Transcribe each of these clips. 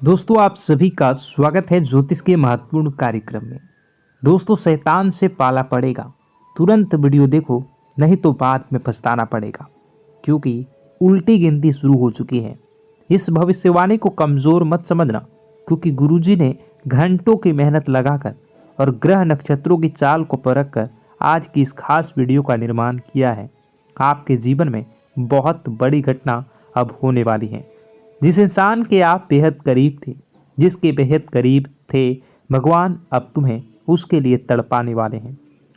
दोस्तों, आप सभी का स्वागत है ज्योतिष के महत्वपूर्ण कार्यक्रम में। दोस्तों, शैतान से पाला पड़ेगा, तुरंत वीडियो देखो, नहीं तो बाद में पछताना पड़ेगा, क्योंकि उल्टी गिनती शुरू हो चुकी है। इस भविष्यवाणी को कमज़ोर मत समझना, क्योंकि गुरुजी ने घंटों की मेहनत लगाकर और ग्रह नक्षत्रों की चाल को परख कर आज की इस खास वीडियो का निर्माण किया है। आपके जीवन में बहुत बड़ी घटना अब होने वाली है। जिस इंसान के आप बेहद करीब थे, जिसके बेहद करीब थे, भगवान अब तुम्हें उसके लिए तड़पाने वाले हैं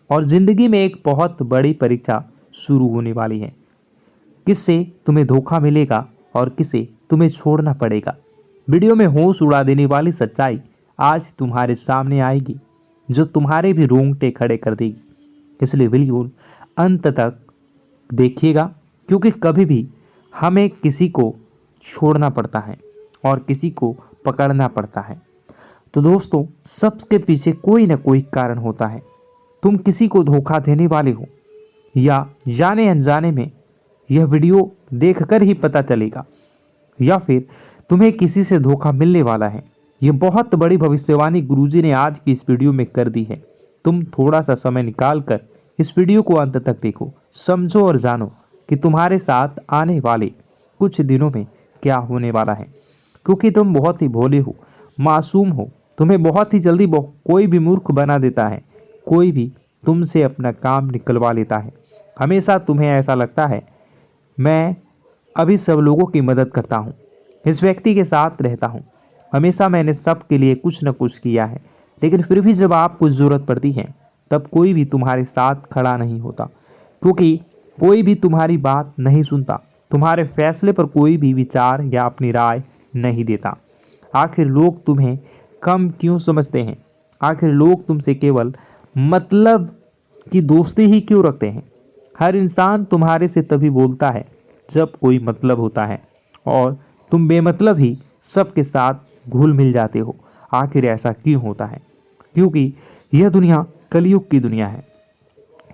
और ज़िंदगी में एक बहुत बड़ी परीक्षा शुरू होने वाली है। किससे तुम्हें धोखा मिलेगा और किसे तुम्हें छोड़ना पड़ेगा। वीडियो में होश उड़ा देने वाली सच्चाई आज तुम्हारे सामने आएगी, जो तुम्हारे भी रोंगटे खड़े कर देगी। इसलिए वीडियो अंत तक देखिएगा, क्योंकि कभी भी हमें किसी को छोड़ना पड़ता है और किसी को पकड़ना पड़ता है। तो दोस्तों, सबके पीछे कोई ना कोई कारण होता है। तुम किसी को धोखा देने वाले हो या जाने अनजाने में, यह वीडियो देखकर ही पता चलेगा, या फिर तुम्हें किसी से धोखा मिलने वाला है। यह बहुत बड़ी भविष्यवाणी गुरुजी ने आज की इस वीडियो में कर दी है। तुम थोड़ा सा समय निकाल कर इस वीडियो को अंत तक देखो, समझो और जानो कि तुम्हारे साथ आने वाले कुछ दिनों में क्या होने वाला है। क्योंकि तुम बहुत ही भोले हो, मासूम हो, तुम्हें बहुत ही जल्दी कोई भी मूर्ख बना देता है, कोई भी तुमसे अपना काम निकलवा लेता है। हमेशा तुम्हें ऐसा लगता है, मैं अभी सब लोगों की मदद करता हूँ, इस व्यक्ति के साथ रहता हूँ, हमेशा मैंने सब के लिए कुछ न कुछ किया है, लेकिन फिर भी जब आपको ज़रूरत पड़ती है तब कोई भी तुम्हारे साथ खड़ा नहीं होता, क्योंकि कोई भी तुम्हारी बात नहीं सुनता, तुम्हारे फैसले पर कोई भी विचार या अपनी राय नहीं देता। आखिर लोग तुम्हें कम क्यों समझते हैं? आखिर लोग तुमसे केवल मतलब की दोस्ती ही क्यों रखते हैं? हर इंसान तुम्हारे से तभी बोलता है जब कोई मतलब होता है, और तुम बेमतलब ही सबके साथ घुल मिल जाते हो। आखिर ऐसा क्यों होता है? क्योंकि यह दुनिया कलयुग की दुनिया है।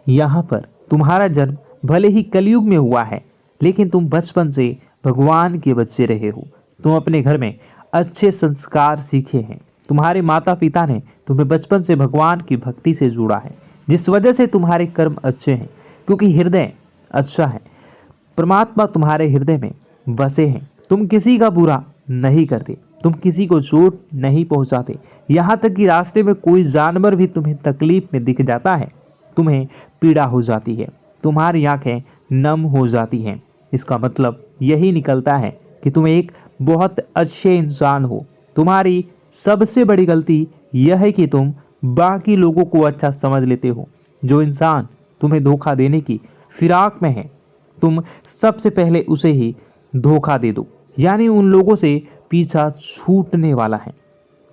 यहाँ पर तुम्हारा जन्म भले ही कलयुग में हुआ है, लेकिन तुम बचपन से भगवान के बच्चे रहे हो। तुम अपने घर में अच्छे संस्कार सीखे हैं। तुम्हारे माता पिता ने तुम्हें बचपन से भगवान की भक्ति से जोड़ा है, जिस वजह से तुम्हारे कर्म अच्छे हैं, क्योंकि हृदय अच्छा है। परमात्मा तुम्हारे हृदय में बसे हैं। तुम किसी का बुरा नहीं करते, तुम किसी को चोट नहीं पहुंचाते। यहाँ तक कि रास्ते में कोई जानवर भी तुम्हें तकलीफ में दिख जाता है, तुम्हें पीड़ा हो जाती है, तुम्हारी आंखें नम हो जाती हैं। इसका मतलब यही निकलता है कि तुम एक बहुत अच्छे इंसान हो। तुम्हारी सबसे बड़ी गलती यह है कि तुम बाकी लोगों को अच्छा समझ लेते हो। जो इंसान तुम्हें धोखा देने की फिराक में है, तुम सबसे पहले उसे ही धोखा दे दो। यानी उन लोगों से पीछा छूटने वाला है।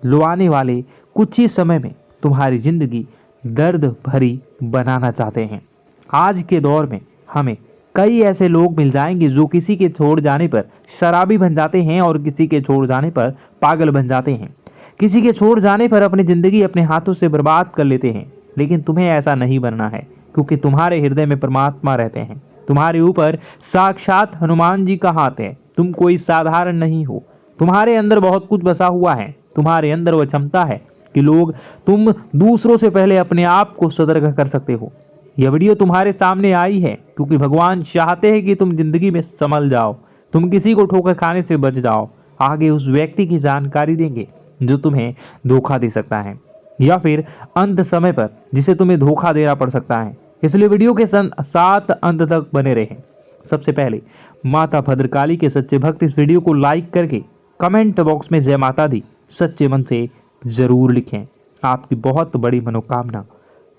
लो आने वाले कुछ ही समय में तुम्हारी जिंदगी दर्द भरी बनाना चाहते हैं। आज के दौर में हमें कई ऐसे लोग मिल जाएंगे जो किसी के छोड़ जाने पर शराबी बन जाते हैं और किसी के छोड़ जाने पर पागल बन जाते हैं। किसी के छोड़ जाने पर अपनी ज़िंदगी अपने हाथों से बर्बाद कर लेते हैं। लेकिन तुम्हें ऐसा नहीं बनना है, क्योंकि तुम्हारे हृदय में परमात्मा रहते हैं। तुम्हारे ऊपर साक्षात हनुमान जी का हाथ है। तुम कोई साधारण नहीं हो। तुम्हारे अंदर बहुत कुछ बसा हुआ है। तुम्हारे अंदर वह क्षमता है कि तुम दूसरों से पहले अपने आप को सतर्क कर सकते हो। यह वीडियो तुम्हारे सामने आई है क्योंकि भगवान चाहते हैं कि तुम जिंदगी में संभल जाओ, तुम किसी को ठोकर खाने से बच जाओ। आगे उस व्यक्ति की जानकारी देंगे जो तुम्हें धोखा दे सकता है, या फिर अंत समय पर जिसे तुम्हें धोखा देना पड़ सकता है। इसलिए वीडियो के साथ अंत तक बने रहें। सबसे पहले माता भद्रकाली के सच्चे भक्त इस वीडियो को लाइक करके कमेंट बॉक्स में जय माता दी सच्चे मन से जरूर लिखें। आपकी बहुत बड़ी मनोकामना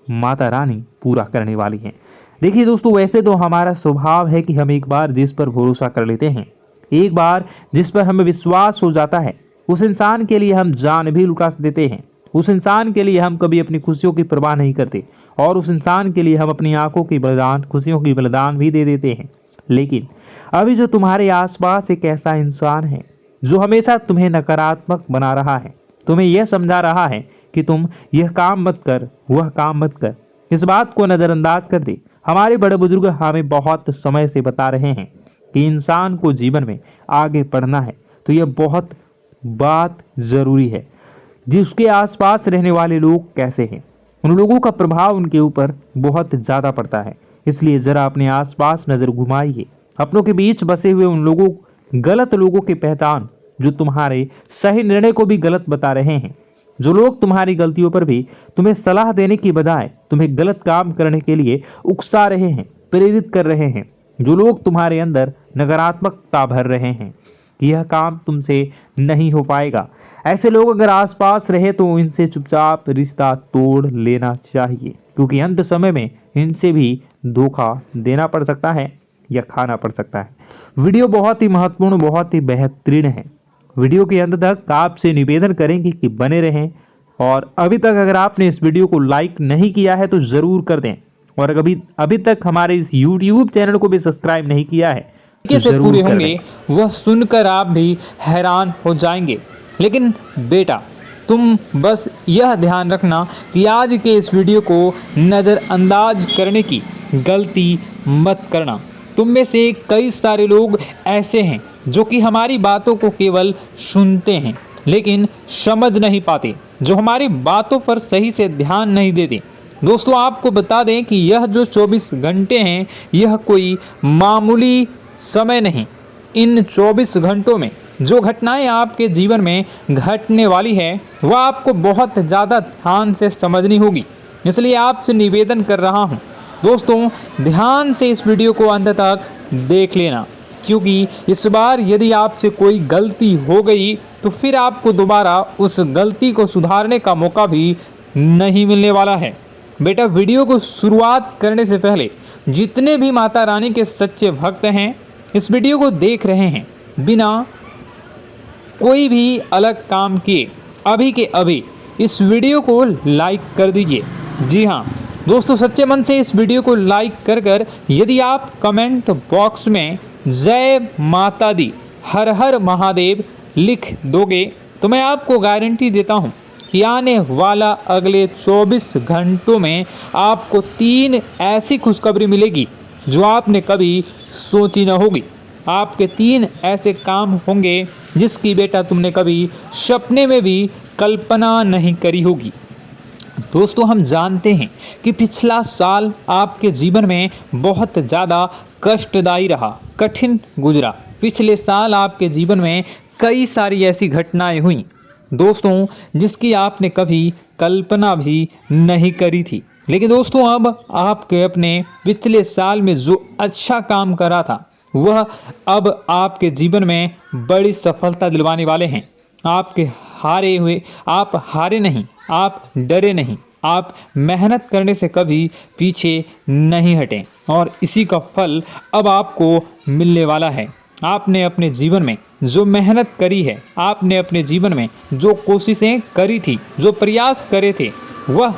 माता रानी पूरा करने वाली हैं। देखिए दोस्तों, वैसे तो हमारा स्वभाव है कि हम एक बार जिस पर भरोसा कर लेते हैं, एक बार जिस पर हमें विश्वास हो जाता है, उस इंसान के लिए हम जान भी लुटा देते हैं। उस इंसान के लिए हम कभी अपनी खुशियों की परवाह नहीं करते, और उस इंसान के लिए हम अपनी आंखों की बलिदान, खुशियों की बलिदान भी दे देते हैं। लेकिन अभी जो तुम्हारे आसपास एक ऐसा इंसान है जो हमेशा तुम्हें नकारात्मक बना रहा है, तुम्हें यह समझा रहा है कि तुम यह काम मत कर, वह काम मत कर, इस बात को नज़रअंदाज कर दे। हमारे बड़े बुजुर्ग हमें बहुत समय से बता रहे हैं कि इंसान को जीवन में आगे बढ़ना है तो यह बहुत बात ज़रूरी है। जिसके आसपास रहने वाले लोग कैसे हैं, उन लोगों का प्रभाव उनके ऊपर बहुत ज़्यादा पड़ता है। इसलिए ज़रा अपने आसपास नज़र घुमाइए। अपनों के बीच बसे हुए उन लोगों, गलत लोगों की पहचान जो तुम्हारे सही निर्णय को भी गलत बता रहे हैं, जो लोग तुम्हारी गलतियों पर भी तुम्हें सलाह देने की बजाय तुम्हें गलत काम करने के लिए उकसा रहे हैं, प्रेरित कर रहे हैं, जो लोग तुम्हारे अंदर नकारात्मकता भर रहे हैं कि यह काम तुमसे नहीं हो पाएगा। ऐसे लोग अगर आसपास रहे तो इनसे चुपचाप रिश्ता तोड़ लेना चाहिए, क्योंकि अंत समय में इनसे भी धोखा देना पड़ सकता है या खाना पड़ सकता है। वीडियो बहुत ही महत्वपूर्ण, बहुत ही बेहतरीन है। वीडियो के अंत तक आपसे निवेदन करेंगे कि बने रहें, और अभी तक अगर आपने इस वीडियो को लाइक नहीं किया है तो ज़रूर कर दें, और अभी तक हमारे इस YouTube चैनल को भी सब्सक्राइब नहीं किया है से पूरे होंगे, वह सुनकर आप भी हैरान हो जाएंगे। लेकिन बेटा, तुम बस यह ध्यान रखना कि आज के इस वीडियो को नज़रअंदाज करने की गलती मत करना। तुम में से कई सारे लोग ऐसे हैं जो कि हमारी बातों को केवल सुनते हैं लेकिन समझ नहीं पाते, जो हमारी बातों पर सही से ध्यान नहीं देते। दोस्तों, आपको बता दें कि यह जो 24 घंटे हैं, यह कोई मामूली समय नहीं। इन 24 घंटों में जो घटनाएं आपके जीवन में घटने वाली है वह आपको बहुत ज़्यादा ध्यान से समझनी होगी। इसलिए आपसे निवेदन कर रहा हूं, दोस्तों, ध्यान से इस वीडियो को अंत तक देख लेना, क्योंकि इस बार यदि आपसे कोई गलती हो गई तो फिर आपको दोबारा उस गलती को सुधारने का मौका भी नहीं मिलने वाला है। बेटा, वीडियो को शुरुआत करने से पहले जितने भी माता रानी के सच्चे भक्त हैं इस वीडियो को देख रहे हैं, बिना कोई भी अलग काम किए अभी के अभी इस वीडियो को लाइक कर दीजिए। जी हाँ दोस्तों, सच्चे मन से इस वीडियो को लाइक कर यदि आप कमेंट बॉक्स में जय माता दी, हर हर महादेव लिख दोगे तो मैं आपको गारंटी देता हूँ कि आने वाला अगले 24 घंटों में आपको 3 ऐसी खुशखबरी मिलेगी जो आपने कभी सोची न होगी। आपके 3 ऐसे काम होंगे जिसकी बेटा तुमने कभी सपने में भी कल्पना नहीं करी होगी। दोस्तों, हम जानते हैं कि पिछला साल आपके जीवन में बहुत ज़्यादा कष्टदायी रहा, कठिन गुजरा। पिछले साल आपके जीवन में कई सारी ऐसी घटनाएं हुई दोस्तों जिसकी आपने कभी कल्पना भी नहीं करी थी। लेकिन दोस्तों, अब आपके अपने पिछले साल में जो अच्छा काम करा था वह अब आपके जीवन में बड़ी सफलता दिलवाने वाले हैं। आप हारे नहीं, आप डरे नहीं, आप मेहनत करने से कभी पीछे नहीं हटें, और इसी का फल अब आपको मिलने वाला है। आपने अपने जीवन में जो मेहनत करी है, आपने अपने जीवन में जो कोशिशें करी थी, जो प्रयास करे थे, वह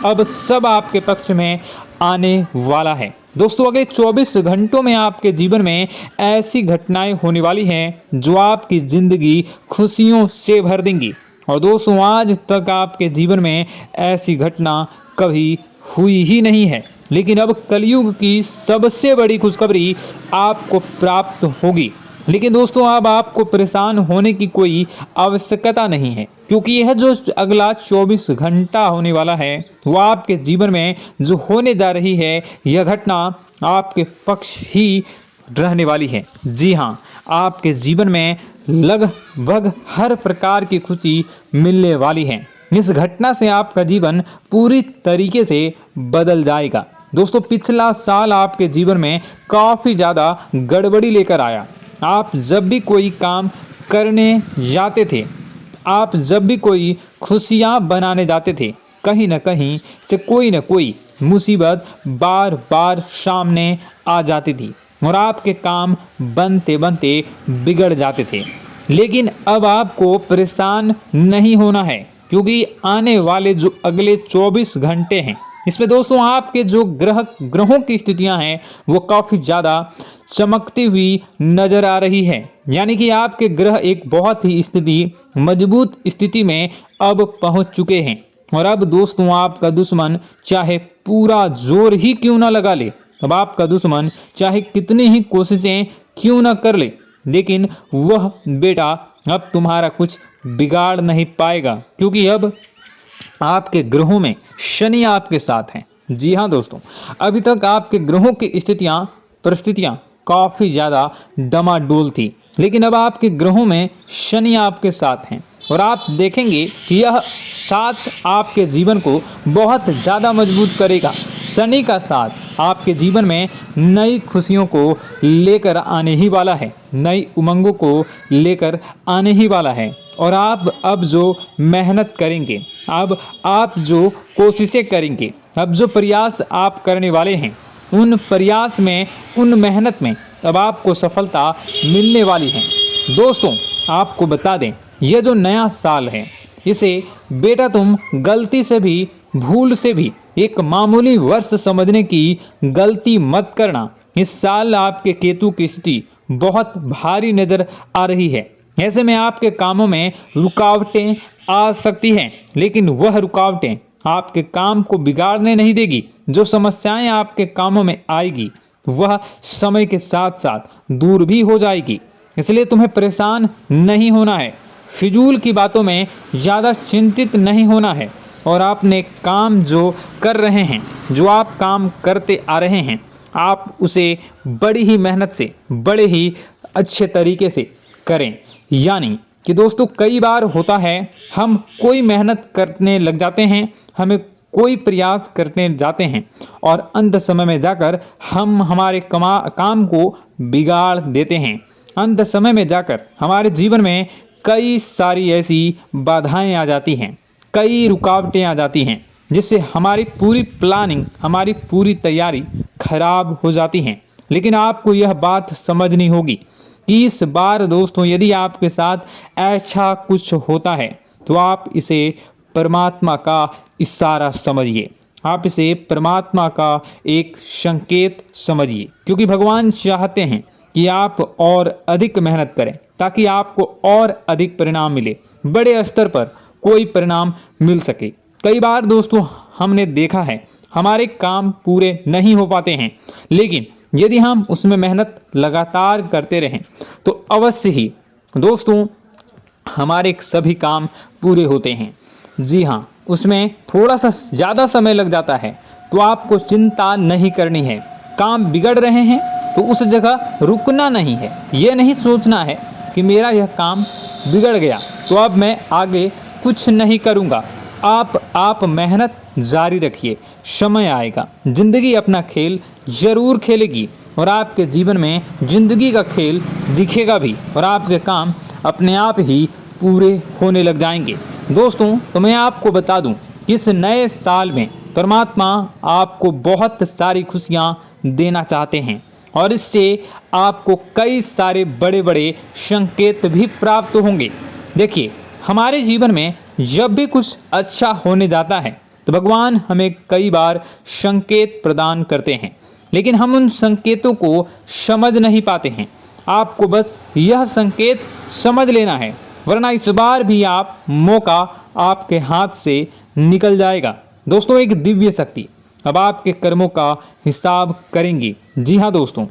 अब सब आपके पक्ष में आने वाला है। दोस्तों, अगले 24 घंटों में आपके जीवन में ऐसी घटनाएं होने वाली हैं जो आपकी ज़िंदगी खुशियों से भर देंगी। और दोस्तों, आज तक आपके जीवन में ऐसी घटना कभी हुई ही नहीं है, लेकिन अब कलयुग की सबसे बड़ी खुशखबरी आपको प्राप्त होगी। लेकिन दोस्तों, अब आपको परेशान होने की कोई आवश्यकता नहीं है, क्योंकि यह जो अगला 24 घंटा होने वाला है वह आपके जीवन में जो होने जा रही है यह घटना आपके पक्ष ही रहने वाली है। जी हाँ, आपके जीवन में लगभग हर प्रकार की खुशी मिलने वाली है। इस घटना से आपका जीवन पूरी तरीके से बदल जाएगा। दोस्तों, पिछला साल आपके जीवन में काफ़ी ज़्यादा गड़बड़ी लेकर आया। आप जब भी कोई काम करने जाते थे, आप जब भी कोई खुशियाँ बनाने जाते थे, कहीं ना कहीं से कोई ना कोई मुसीबत बार बार सामने आ जाती थी और आपके काम बनते बनते बिगड़ जाते थे। लेकिन अब आपको परेशान नहीं होना है, क्योंकि आने वाले जो अगले 24 घंटे हैं इसमें दोस्तों आपके जो ग्रहों की स्थितियां हैं वो काफ़ी ज़्यादा चमकती हुई नज़र आ रही है। यानी कि आपके ग्रह एक बहुत ही मजबूत स्थिति में अब पहुंच चुके हैं। और अब दोस्तों, आपका दुश्मन चाहे पूरा जोर ही क्यों ना लगा ले, अब आपका दुश्मन चाहे कितनी ही कोशिशें क्यों ना कर ले, लेकिन वह बेटा अब तुम्हारा कुछ बिगाड़ नहीं पाएगा, क्योंकि अब आपके ग्रहों में शनि आपके साथ हैं। जी हाँ दोस्तों, अभी तक आपके ग्रहों की परिस्थितियां काफ़ी ज़्यादा डमाडोल थी, लेकिन अब आपके ग्रहों में शनि आपके साथ हैं और आप देखेंगे कि यह साथ आपके जीवन को बहुत ज़्यादा मजबूत करेगा। शनि का साथ आपके जीवन में नई खुशियों को लेकर आने ही वाला है, नई उमंगों को लेकर आने ही वाला है। और आप अब जो मेहनत करेंगे, अब आप जो कोशिशें करेंगे, अब जो प्रयास आप करने वाले हैं, उन प्रयास में, उन मेहनत में अब आपको सफलता मिलने वाली है। दोस्तों आपको बता दें, यह जो नया साल है, इसे बेटा तुम गलती से भी, भूल से भी एक मामूली वर्ष समझने की गलती मत करना। इस साल आपके केतु की स्थिति बहुत भारी नजर आ रही है। ऐसे में आपके कामों में रुकावटें आ सकती हैं, लेकिन वह रुकावटें आपके काम को बिगाड़ने नहीं देगी। जो समस्याएं आपके कामों में आएगी वह समय के साथ साथ दूर भी हो जाएगी। इसलिए तुम्हें परेशान नहीं होना है, फिजूल की बातों में ज़्यादा चिंतित नहीं होना है और आपने काम जो कर रहे हैं, जो आप काम करते आ रहे हैं, आप उसे बड़ी ही मेहनत से, बड़े ही अच्छे तरीके से करें। यानी कि दोस्तों कई बार होता है, हम कोई मेहनत करने लग जाते हैं, हमें कोई प्रयास करने जाते हैं और अंत समय में जाकर हम हमारे काम को बिगाड़ देते हैं। अंत समय में जाकर हमारे जीवन में कई सारी ऐसी बाधाएं आ जाती हैं, कई रुकावटें आ जाती हैं, जिससे हमारी पूरी प्लानिंग, हमारी पूरी तैयारी खराब हो जाती हैं। लेकिन आपको यह बात समझनी होगी कि इस बार दोस्तों यदि आपके साथ ऐसा कुछ होता है तो आप इसे परमात्मा का इशारा समझिए, आप इसे परमात्मा का एक संकेत समझिए, क्योंकि भगवान चाहते हैं कि आप और अधिक मेहनत करें ताकि आपको और अधिक परिणाम मिले, बड़े स्तर पर कोई परिणाम मिल सके। कई बार दोस्तों हमने देखा है हमारे काम पूरे नहीं हो पाते हैं, लेकिन यदि हम उसमें मेहनत लगातार करते रहें तो अवश्य ही दोस्तों हमारे सभी काम पूरे होते हैं। जी हाँ, उसमें थोड़ा सा ज़्यादा समय लग जाता है तो आपको चिंता नहीं करनी है। काम बिगड़ रहे हैं तो उस जगह रुकना नहीं है, ये नहीं सोचना है कि मेरा यह काम बिगड़ गया तो अब मैं आगे कुछ नहीं करूँगा। आप मेहनत जारी रखिए, समय आएगा, ज़िंदगी अपना खेल ज़रूर खेलेगी और आपके जीवन में ज़िंदगी का खेल दिखेगा भी और आपके काम अपने आप ही पूरे होने लग जाएंगे। दोस्तों तो मैं आपको बता दूं कि इस नए साल में परमात्मा आपको बहुत सारी खुशियां देना चाहते हैं और इससे आपको कई सारे बड़े बड़े संकेत भी प्राप्त होंगे। देखिए, हमारे जीवन में जब भी कुछ अच्छा होने जाता है तो भगवान हमें कई बार संकेत प्रदान करते हैं, लेकिन हम उन संकेतों को समझ नहीं पाते हैं। आपको बस यह संकेत समझ लेना है, वरना इस बार भी मौका आपके हाथ से निकल जाएगा। दोस्तों एक दिव्य शक्ति अब आपके कर्मों का हिसाब करेंगी। जी हाँ दोस्तों,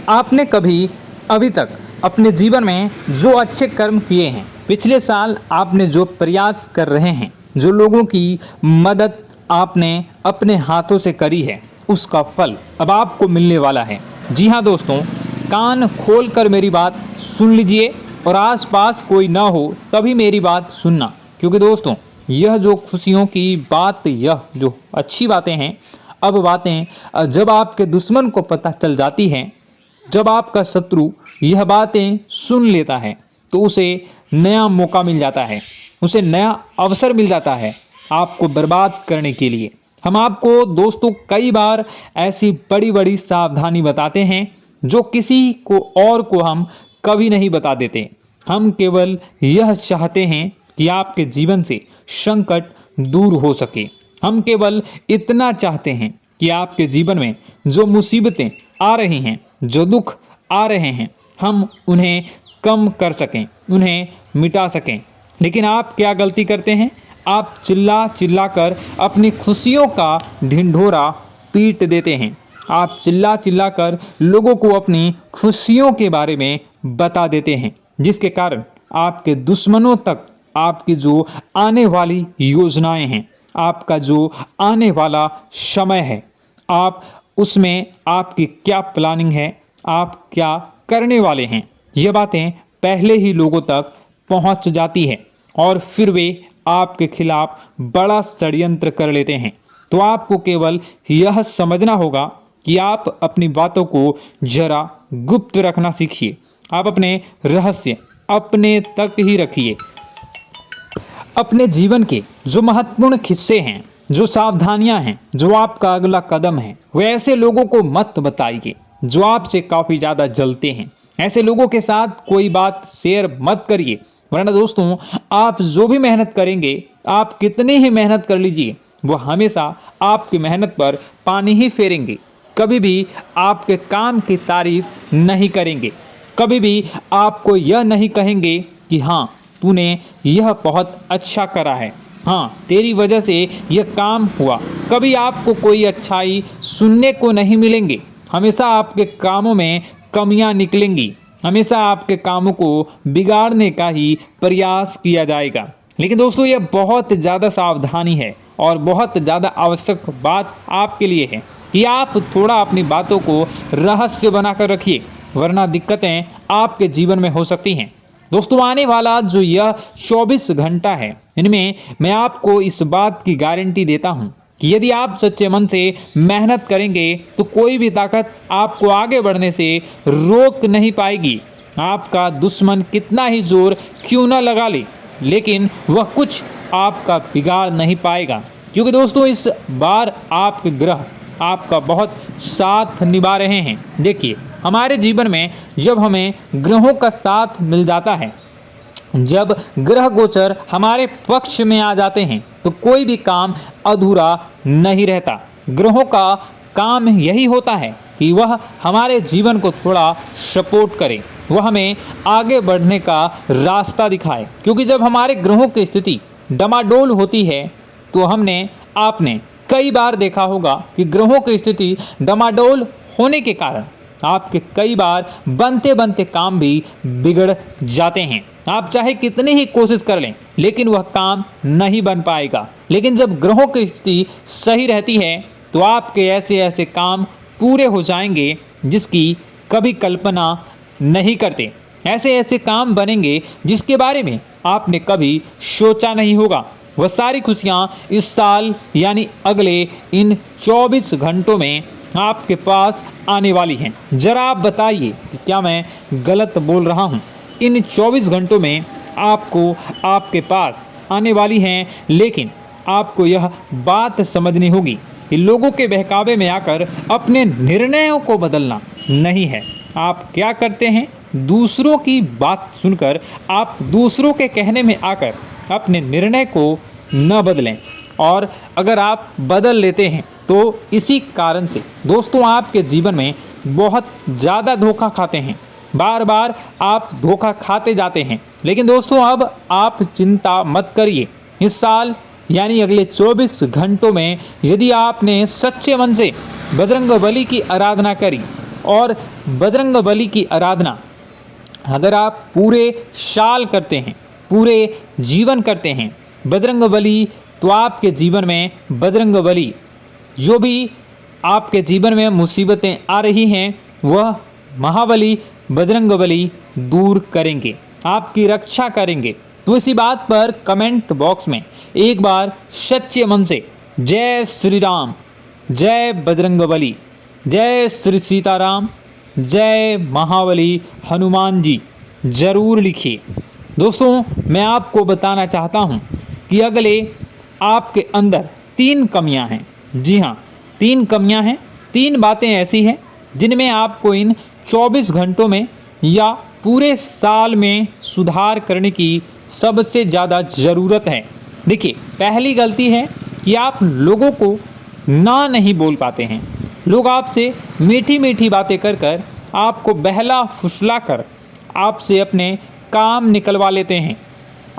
आपने कभी अभी तक अपने जीवन में जो अच्छे कर्म किए हैं, पिछले साल आपने जो प्रयास कर रहे हैं, जो लोगों की मदद आपने अपने हाथों से करी है, उसका फल अब आपको मिलने वाला है। जी हाँ दोस्तों, कान खोलकर मेरी बात सुन लीजिए और आसपास कोई ना हो तभी मेरी बात सुनना, क्योंकि दोस्तों यह जो खुशियों की बात, यह जो अच्छी बातें हैं, अब बातें जब आपके दुश्मन को पता चल जाती हैं, जब आपका शत्रु यह बातें सुन लेता है तो उसे नया मौका मिल जाता है, उसे नया अवसर मिल जाता है आपको बर्बाद करने के लिए। हम आपको दोस्तों कई बार ऐसी बड़ी बड़ी सावधानी बताते हैं जो किसी को और को हम कभी नहीं बता देते। हम केवल यह चाहते हैं कि आपके जीवन से संकट दूर हो सके। हम केवल इतना चाहते हैं कि आपके जीवन में जो मुसीबतें आ रही हैं, जो दुख आ रहे हैं, हम उन्हें कम कर सकें, उन्हें मिटा सकें। लेकिन आप क्या गलती करते हैं? आप चिल्ला चिल्ला कर अपनी खुशियों का ढिंढोरा पीट देते हैं। आप चिल्ला चिल्ला कर लोगों को अपनी खुशियों के बारे में बता देते हैं, जिसके कारण आपके दुश्मनों तक आपकी जो आने वाली योजनाएं हैं, आपका जो आने वाला समय है, आप उसमें आपकी क्या प्लानिंग है, आप क्या करने वाले हैं, ये बातें पहले ही लोगों तक पहुंच जाती है और फिर वे आपके खिलाफ बड़ा षड्यंत्र कर लेते हैं। तो आपको केवल यह समझना होगा कि आप अपनी बातों को जरा गुप्त रखना सीखिए। आप अपने रहस्य अपने तक ही रखिए। अपने जीवन के जो महत्वपूर्ण हिस्से हैं, जो सावधानियां हैं, जो आपका अगला कदम है, वो ऐसे लोगों को मत बताइए जो आपसे काफ़ी ज़्यादा जलते हैं। ऐसे लोगों के साथ कोई बात शेयर मत करिए, वरना दोस्तों आप जो भी मेहनत करेंगे, आप कितनी ही मेहनत कर लीजिए, वो हमेशा आपकी मेहनत पर पानी ही फेरेंगे। कभी भी आपके काम की तारीफ नहीं करेंगे, कभी भी आपको यह नहीं कहेंगे कि हाँ तूने यह बहुत अच्छा करा है, हाँ तेरी वजह से यह काम हुआ। कभी आपको कोई अच्छाई सुनने को नहीं मिलेंगे। हमेशा आपके कामों में कमियां निकलेंगी, हमेशा आपके कामों को बिगाड़ने का ही प्रयास किया जाएगा। लेकिन दोस्तों यह बहुत ज़्यादा सावधानी है और बहुत ज़्यादा आवश्यक बात आपके लिए है कि आप थोड़ा अपनी बातों को रहस्य बनाकर रखिए, वरना दिक्कतें आपके जीवन में हो सकती हैं। दोस्तों आने वाला जो यह 24 घंटा है, इनमें मैं आपको इस बात की गारंटी देता हूं कि यदि आप सच्चे मन से मेहनत करेंगे तो कोई भी ताकत आपको आगे बढ़ने से रोक नहीं पाएगी। आपका दुश्मन कितना ही जोर क्यों न लगा ले, लेकिन वह कुछ आपका बिगाड़ नहीं पाएगा, क्योंकि दोस्तों इस बार आपके ग्रह आपका बहुत साथ निभा रहे हैं। देखिए हमारे जीवन में जब हमें ग्रहों का साथ मिल जाता है, जब ग्रह गोचर हमारे पक्ष में आ जाते हैं, तो कोई भी काम अधूरा नहीं रहता। ग्रहों का काम यही होता है कि वह हमारे जीवन को थोड़ा सपोर्ट करे, वह हमें आगे बढ़ने का रास्ता दिखाए। क्योंकि जब हमारे ग्रहों की स्थिति डमाडोल होती है तो आपने कई बार देखा होगा कि ग्रहों की स्थिति डमाडोल होने के कारण आपके कई बार बनते बनते काम भी बिगड़ जाते हैं। आप चाहे कितनी ही कोशिश कर लें, लेकिन वह काम नहीं बन पाएगा। लेकिन जब ग्रहों की स्थिति सही रहती है तो आपके ऐसे ऐसे काम पूरे हो जाएंगे जिसकी कभी कल्पना नहीं करते। ऐसे ऐसे काम बनेंगे जिसके बारे में आपने कभी सोचा नहीं होगा। वह सारी खुशियाँ इस साल यानी अगले इन 24 घंटों में आपके पास आने वाली हैं। जरा आप बताइए कि क्या मैं गलत बोल रहा हूँ? इन 24 घंटों में आपको आपके पास आने वाली हैं, लेकिन आपको यह बात समझनी होगी कि लोगों के बहकावे में आकर अपने निर्णयों को बदलना नहीं है। आप क्या करते हैं? दूसरों की बात सुनकर आप दूसरों के कहने में आकर अपने निर्णय को न बदलें, और अगर आप बदल लेते हैं तो इसी कारण से दोस्तों आपके जीवन में बहुत ज़्यादा धोखा खाते हैं। बार बार आप धोखा खाते जाते हैं। लेकिन दोस्तों अब आप चिंता मत करिए। इस साल यानी अगले 24 घंटों में यदि आपने सच्चे मन से बजरंगबली की आराधना करी, और बजरंगबली की आराधना अगर आप पूरे साल करते हैं, पूरे जीवन करते हैं बजरंगबली, तो आपके जीवन में बजरंगबली जो भी आपके जीवन में मुसीबतें आ रही हैं वह महाबली बजरंगबली दूर करेंगे, आपकी रक्षा करेंगे। तो इसी बात पर कमेंट बॉक्स में एक बार सच्चे मन से जय श्री राम, जय बजरंगबली, जय श्री सीताराम, जय महाबली हनुमान जी जरूर लिखिए। दोस्तों मैं आपको बताना चाहता हूं कि अगले आपके अंदर 3 कमियां हैं। जी हाँ, 3 कमियां हैं, 3 बातें ऐसी हैं जिनमें आपको इन 24 घंटों में या पूरे साल में सुधार करने की सबसे ज़्यादा ज़रूरत है। देखिए पहली गलती है कि आप लोगों को ना नहीं बोल पाते हैं। लोग आपसे मीठी मीठी बातें कर कर आपको बहला फुसला कर आपसे अपने काम निकलवा लेते हैं।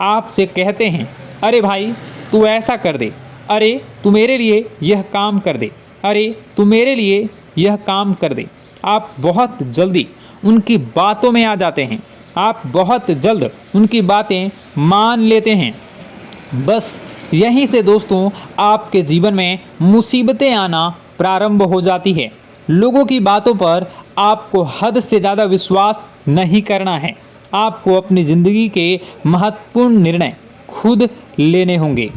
आपसे कहते हैं अरे भाई तू ऐसा कर दे, अरे तू मेरे लिए यह काम कर दे, अरे तू मेरे लिए यह काम कर दे। आप बहुत जल्दी उनकी बातों में आ जाते हैं, आप बहुत जल्द उनकी बातें मान लेते हैं। बस यहीं से दोस्तों आपके जीवन में मुसीबतें आना प्रारंभ हो जाती है। लोगों की बातों पर आपको हद से ज़्यादा विश्वास नहीं करना है। आपको अपनी ज़िंदगी के महत्वपूर्ण निर्णय खुद लेने होंगे।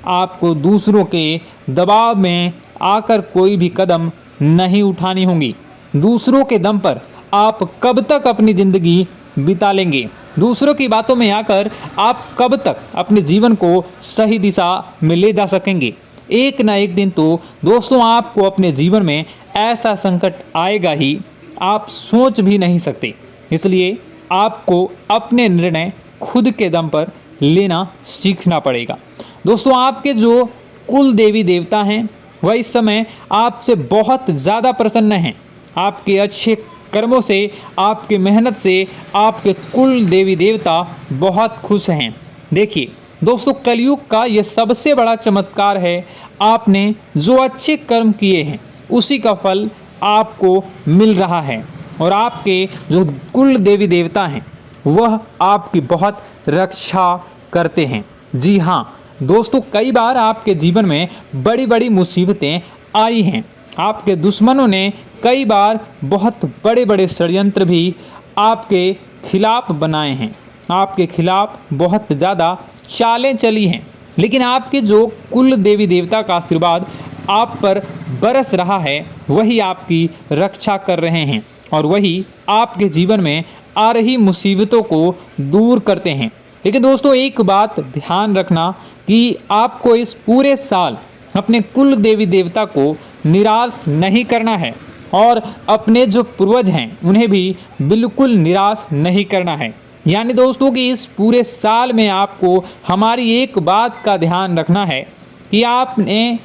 आपको दूसरों के दबाव में आकर कोई भी कदम नहीं उठानी होगी। दूसरों के दम पर आप कब तक अपनी ज़िंदगी बिता लेंगे? दूसरों की बातों में आकर आप कब तक अपने जीवन को सही दिशा में ले जा सकेंगे? एक ना एक दिन तो दोस्तों आपको अपने जीवन में ऐसा संकट आएगा ही, आप सोच भी नहीं सकते। इसलिए आपको अपने निर्णय खुद के दम पर लेना सीखना पड़ेगा। दोस्तों आपके जो कुल देवी देवता हैं वह इस समय आपसे बहुत ज़्यादा प्रसन्न हैं। आपके अच्छे कर्मों से, आपकी मेहनत से आपके कुल देवी देवता बहुत खुश हैं। देखिए दोस्तों कलयुग का ये सबसे बड़ा चमत्कार है, आपने जो अच्छे कर्म किए हैं उसी का फल आपको मिल रहा है। और आपके जो कुल देवी देवता हैं वह आपकी बहुत रक्षा करते हैं। जी हाँ दोस्तों, कई बार आपके जीवन में बड़ी बड़ी मुसीबतें आई हैं। आपके दुश्मनों ने कई बार बहुत बड़े बड़े षड्यंत्र भी आपके खिलाफ बनाए हैं। आपके खिलाफ बहुत ज़्यादा चालें चली हैं, लेकिन आपके जो कुल देवी देवता का आशीर्वाद आप पर बरस रहा है वही आपकी रक्षा कर रहे हैं और वही आपके जीवन में आ रही मुसीबतों को दूर करते हैं। लेकिन दोस्तों एक बात ध्यान रखना कि आपको इस पूरे साल अपने कुल देवी देवता को निराश नहीं करना है और अपने जो पूर्वज हैं उन्हें भी बिल्कुल निराश नहीं करना है। यानी दोस्तों कि इस पूरे साल में आपको हमारी एक बात का ध्यान रखना है कि आपने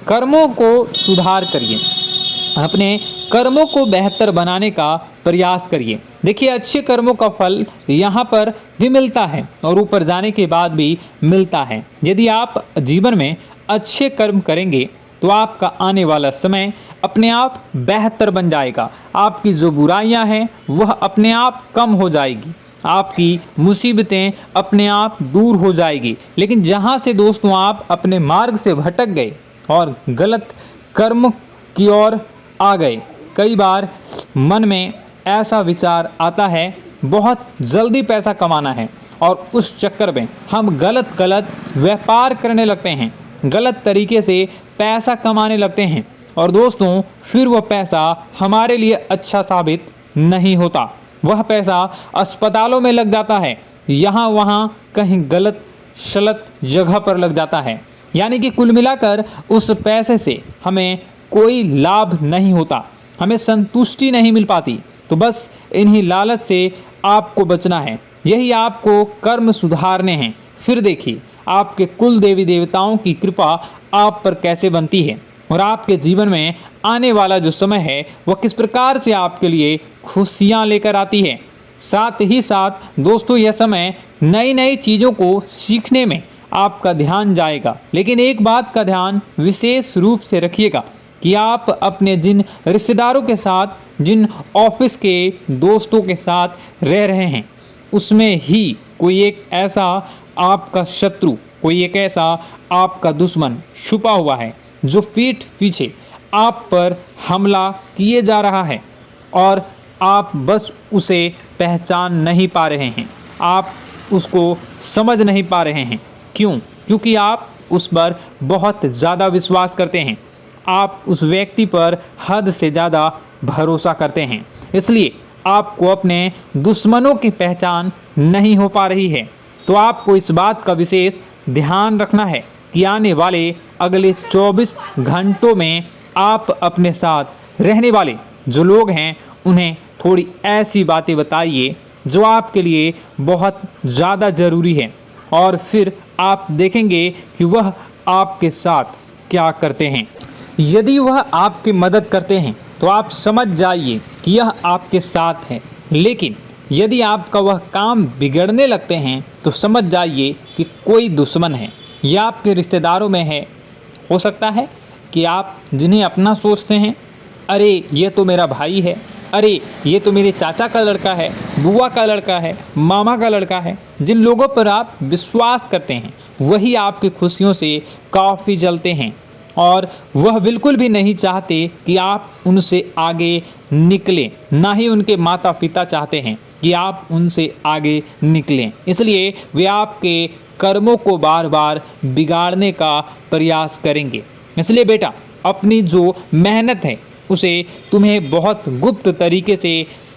कर्मों को सुधार करिए, अपने कर्मों को बेहतर बनाने का प्रयास करिए। देखिए अच्छे कर्मों का फल यहाँ पर भी मिलता है और ऊपर जाने के बाद भी मिलता है। यदि आप जीवन में अच्छे कर्म करेंगे तो आपका आने वाला समय अपने आप बेहतर बन जाएगा। आपकी जो बुराइयां हैं वह अपने आप कम हो जाएगी, आपकी मुसीबतें अपने आप दूर हो जाएगी। लेकिन जहां से दोस्तों आप अपने मार्ग से भटक गए और गलत कर्म की ओर आ गए, कई बार मन में ऐसा विचार आता है बहुत जल्दी पैसा कमाना है और उस चक्कर में हम गलत व्यापार करने लगते हैं, गलत तरीके से पैसा कमाने लगते हैं और दोस्तों फिर वह पैसा हमारे लिए अच्छा साबित नहीं होता। वह पैसा अस्पतालों में लग जाता है, यहाँ वहाँ कहीं गलत शलत जगह पर लग जाता है। यानी कि कुल मिलाकर उस पैसे से हमें कोई लाभ नहीं होता, हमें संतुष्टि नहीं मिल पाती। तो बस इन्हीं लालच से आपको बचना है, यही आपको कर्म सुधारने हैं। फिर देखिए आपके कुल देवी देवताओं की कृपा आप पर कैसे बनती है और आपके जीवन में आने वाला जो समय है वह किस प्रकार से आपके लिए खुशियाँ लेकर आती है। साथ ही साथ दोस्तों यह समय नई नई चीज़ों को सीखने में आपका ध्यान जाएगा। लेकिन एक बात का ध्यान विशेष रूप से रखिएगा कि आप अपने जिन रिश्तेदारों के साथ, जिन ऑफिस के दोस्तों के साथ रह रहे हैं उसमें ही कोई एक ऐसा आपका शत्रु, कोई एक ऐसा आपका दुश्मन छुपा हुआ है जो पीठ पीछे आप पर हमला किए जा रहा है और आप बस उसे पहचान नहीं पा रहे हैं, आप उसको समझ नहीं पा रहे हैं। क्यों? क्योंकि आप उस पर बहुत ज़्यादा विश्वास करते हैं, आप उस व्यक्ति पर हद से ज़्यादा भरोसा करते हैं, इसलिए आपको अपने दुश्मनों की पहचान नहीं हो पा रही है। तो आपको इस बात का विशेष ध्यान रखना है कि आने वाले अगले 24 घंटों में आप अपने साथ रहने वाले जो लोग हैं उन्हें थोड़ी ऐसी बातें बताइए जो आपके लिए बहुत ज़्यादा ज़रूरी है और फिर आप देखेंगे कि वह आपके साथ क्या करते हैं। यदि वह आपकी मदद करते हैं तो आप समझ जाइए कि यह आपके साथ है, लेकिन यदि आपका वह काम बिगड़ने लगते हैं तो समझ जाइए कि कोई दुश्मन है या आपके रिश्तेदारों में है। हो सकता है कि आप जिन्हें अपना सोचते हैं, अरे ये तो मेरा भाई है, अरे ये तो मेरे चाचा का लड़का है, बुआ का लड़का है, मामा का लड़का है। जिन लोगों पर आप विश्वास करते हैं वही आपकी खुशियों से काफ़ी जलते हैं और वह बिल्कुल भी नहीं चाहते कि आप उनसे आगे निकलें, ना ही उनके माता पिता चाहते हैं कि आप उनसे आगे निकलें। इसलिए वे आपके कर्मों को बार बार बिगाड़ने का प्रयास करेंगे। इसलिए बेटा, अपनी जो मेहनत है उसे तुम्हें बहुत गुप्त तरीके से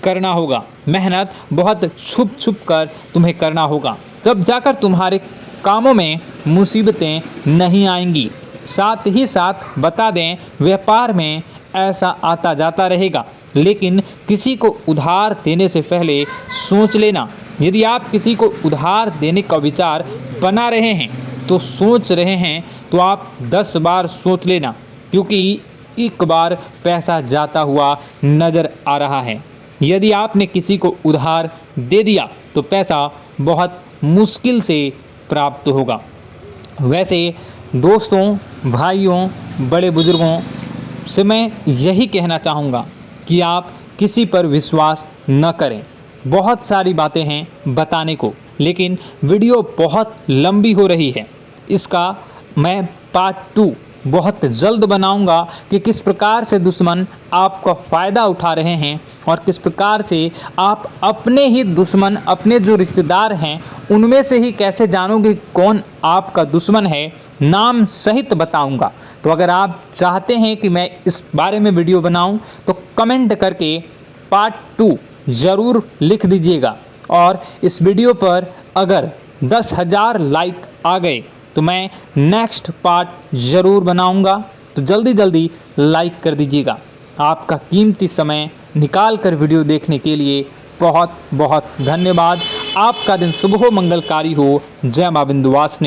करना होगा। मेहनत बहुत छुप छुप कर तुम्हें करना होगा, तब जाकर तुम्हारे कामों में मुसीबतें नहीं आएंगी। साथ ही साथ बता दें, व्यापार में ऐसा आता जाता रहेगा, लेकिन किसी को उधार देने से पहले सोच लेना। यदि आप किसी को उधार देने का विचार बना रहे हैं तो सोच रहे हैं तो आप 10 बार सोच लेना, क्योंकि एक बार पैसा जाता हुआ नज़र आ रहा है। यदि आपने किसी को उधार दे दिया तो पैसा बहुत मुश्किल से प्राप्त होगा। वैसे दोस्तों, भाइयों, बड़े बुजुर्गों से मैं यही कहना चाहूँगा कि आप किसी पर विश्वास न करें। बहुत सारी बातें हैं बताने को, लेकिन वीडियो बहुत लंबी हो रही है। इसका मैं पार्ट 2 बहुत जल्द बनाऊंगा कि किस प्रकार से दुश्मन आपका फ़ायदा उठा रहे हैं और किस प्रकार से आप अपने ही दुश्मन, अपने जो रिश्तेदार हैं उनमें से ही कैसे जानोगे कौन आपका दुश्मन है, नाम सहित बताऊंगा। तो अगर आप चाहते हैं कि मैं इस बारे में वीडियो बनाऊं तो कमेंट करके पार्ट 2 ज़रूर लिख दीजिएगा। और इस वीडियो पर अगर 10,000 लाइक आ गए तो मैं नेक्स्ट पार्ट ज़रूर बनाऊंगा। तो जल्दी जल्दी लाइक कर दीजिएगा। आपका कीमती समय निकाल कर वीडियो देखने के लिए बहुत बहुत धन्यवाद। आपका दिन शुभ हो, मंगलकारी हो। जय मां विंध्यवासिनी।